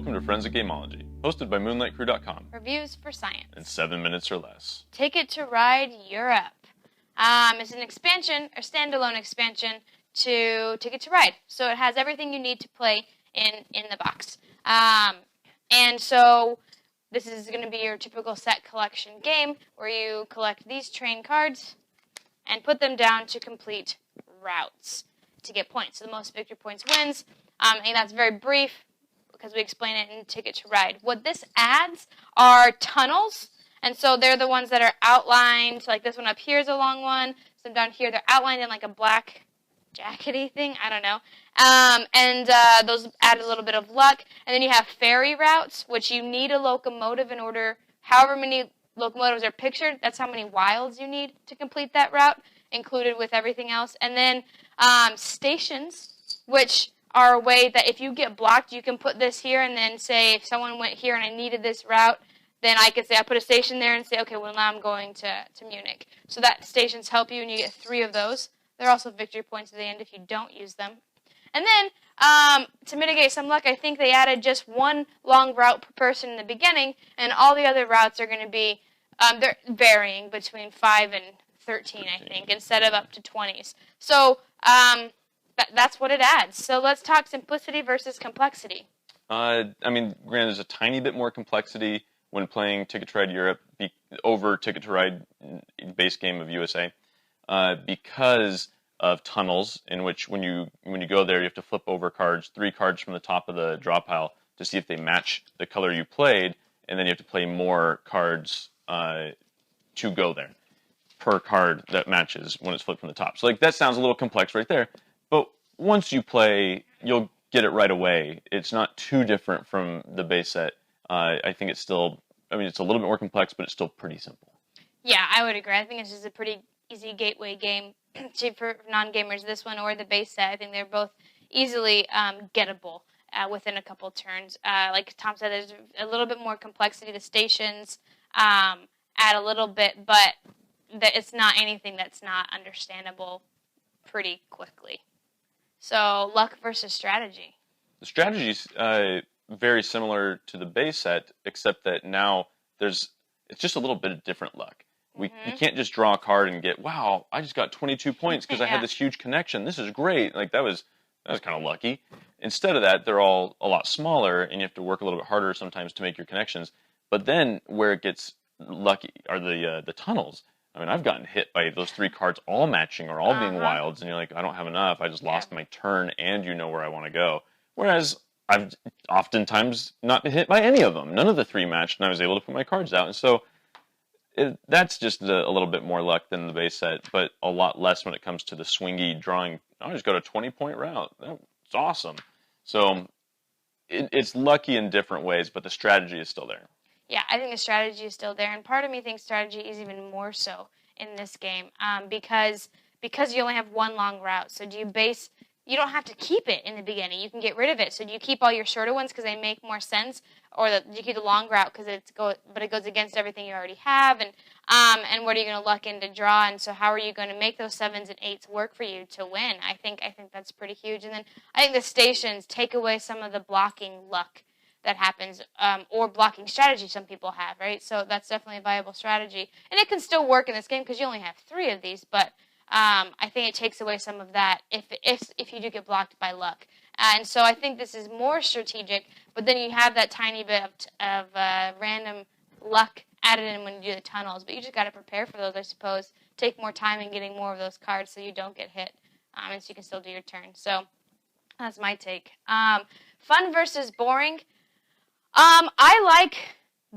welcome to Friends at Gameology, hosted by MoonlightCrew.com. Reviews for science. In 7 minutes or less. Ticket to Ride Europe. It's an expansion, or standalone expansion, to Ticket to Ride. So it has everything you need to play in the box. And so this is going to be your typical set collection game where you collect these train cards and put them down to complete routes to get points. So the most victory points wins. And that's very brief because we explain it in Ticket to Ride. What this adds are tunnels. And so they're the ones that are outlined. So like this one up here is a long one. Some down here, they're outlined in like a black jackety thing. I don't know. Those add a little bit of luck. And then you have Ferry Routes, which you need a locomotive in order, however many locomotives are pictured, that's how many wilds you need to complete that route, included with everything else. And then stations, which are a way that if you get blocked, you can put this here and then say if someone went here and I needed this route, then I could say I put a station there and say, okay, well now I'm going to Munich. So that stations help you and you get 3 of those. There are also victory points at the end if you don't use them. And then to mitigate some luck, I think they added just 1 long route per person in the beginning, and all the other routes are going to be, they're varying between 5 and 13, I think, instead of up to 20s. So that's what it adds. So let's talk simplicity versus complexity. I mean, granted, there's a tiny bit more complexity when playing Ticket to Ride Europe over Ticket to Ride base game of USA because of tunnels, in which when you go there, you have to flip over cards, 3 cards from the top of the draw pile to see if they match the color you played, and then you have to play more cards to go there per card that matches when it's flipped from the top. So like that sounds a little complex right there, but once you play, you'll get it right away. It's not too different from the base set. I think it's still, I mean, it's a little bit more complex, but it's still pretty simple. Yeah, I would agree. I think it's just a pretty easy gateway game for non-gamers, this one or the base set. I think they're both easily gettable within a couple turns. Like Tom said, there's a little bit more complexity. The stations add a little bit, but it's not anything that's not understandable pretty quickly. So luck versus strategy. The strategy's very similar to the base set, except that now it's just a little bit of different luck. You can't just draw a card and get, wow, I just got 22 points because I had this huge connection. This is great. Like that was kind of lucky. Instead of that, they're all a lot smaller, and you have to work a little bit harder sometimes to make your connections. But then where it gets lucky are the tunnels. I mean, I've gotten hit by those 3 cards all matching or all being wilds, and you're like, I don't have enough. I just lost my turn, and you know where I want to go. Whereas I've oftentimes not been hit by any of them. None of the 3 matched, and I was able to put my cards out. And so that's just a little bit more luck than the base set, but a lot less when it comes to the swingy drawing. I just got a 20-point route. That's awesome. So it's lucky in different ways, but the strategy is still there. Yeah, I think the strategy is still there, and part of me thinks strategy is even more so in this game because you only have 1 long route. So you don't have to keep it in the beginning. You can get rid of it. So do you keep all your shorter ones because they make more sense, or do you keep the long route because it goes against everything you already have? And what are you going to luck in to draw? And so how are you going to make those 7s and 8s work for you to win? I think that's pretty huge. And then I think the stations take away some of the blocking luck that happens, or blocking strategy some people have, right? So that's definitely a viable strategy. And it can still work in this game because you only have 3 of these, but I think it takes away some of that if you do get blocked by luck. And so I think this is more strategic, but then you have that tiny bit of random luck added in when you do the tunnels. But you just got to prepare for those, I suppose. Take more time in getting more of those cards so you don't get hit, and so you can still do your turn. So that's my take. Fun versus boring. I like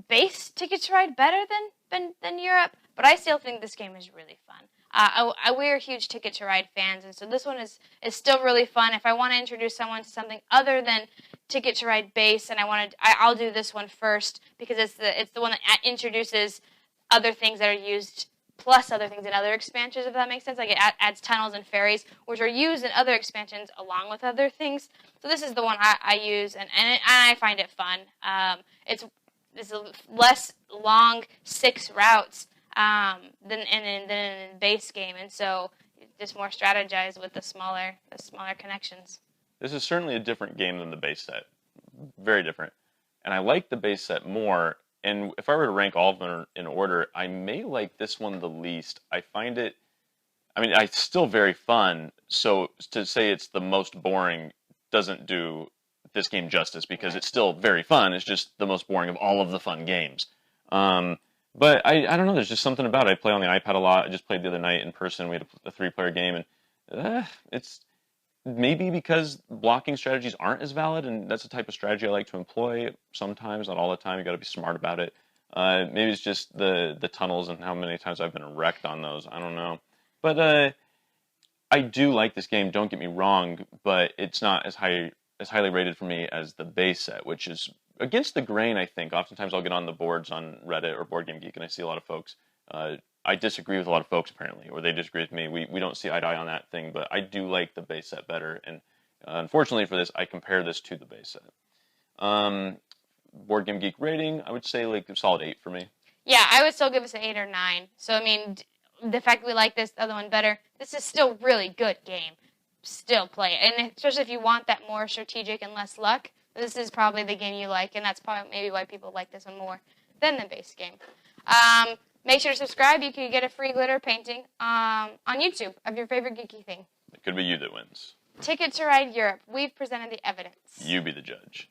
base Ticket to Ride better than Europe, but I still think this game is really fun. We're huge Ticket to Ride fans, and so this one is still really fun. If I want to introduce someone to something other than Ticket to Ride base, and I'll do this one first because it's the one that introduces other things that are used plus other things in other expansions, if that makes sense. Like it adds tunnels and ferries, which are used in other expansions along with other things. So this is the one I use, and I find it fun. It's a less long 6 routes than in the base game, and so just more strategize with the smaller connections. This is certainly a different game than the base set. Very different. and I like the base set more. And if I were to rank all of them in order, I may like this one the least. I find it, I mean, it's still very fun. So to say it's the most boring doesn't do this game justice because it's still very fun. It's just the most boring of all of the fun games. Um, but I don't know. There's just something about it. I play on the iPad a lot. I just played the other night in person. We had a 3-player game, and it's maybe because blocking strategies aren't as valid, and that's the type of strategy I like to employ sometimes, not all the time. You got to be smart about it. Maybe it's just the tunnels and how many times I've been wrecked on those. I don't know. But I do like this game. Don't get me wrong, but it's not as highly rated for me as the base set, which is against the grain. I think oftentimes I'll get on the boards on Reddit or BoardGameGeek, and I see a lot of folks. I disagree with a lot of folks apparently, or they disagree with me. We don't see eye to eye on that thing, but I do like the base set better. And unfortunately for this, I compare this to the base set. BoardGameGeek rating, I would say like a solid 8 for me. Yeah, I would still give us an 8 or 9. So, I mean, the fact that we like this other one better, this is still really good game. Still play it. And especially if you want that more strategic and less luck, this is probably the game you like, and that's probably maybe why people like this one more than the base game. Make sure to subscribe. You can get a free glitter painting on YouTube of your favorite geeky thing. It could be you that wins. Ticket to Ride Europe. We've presented the evidence. You be the judge.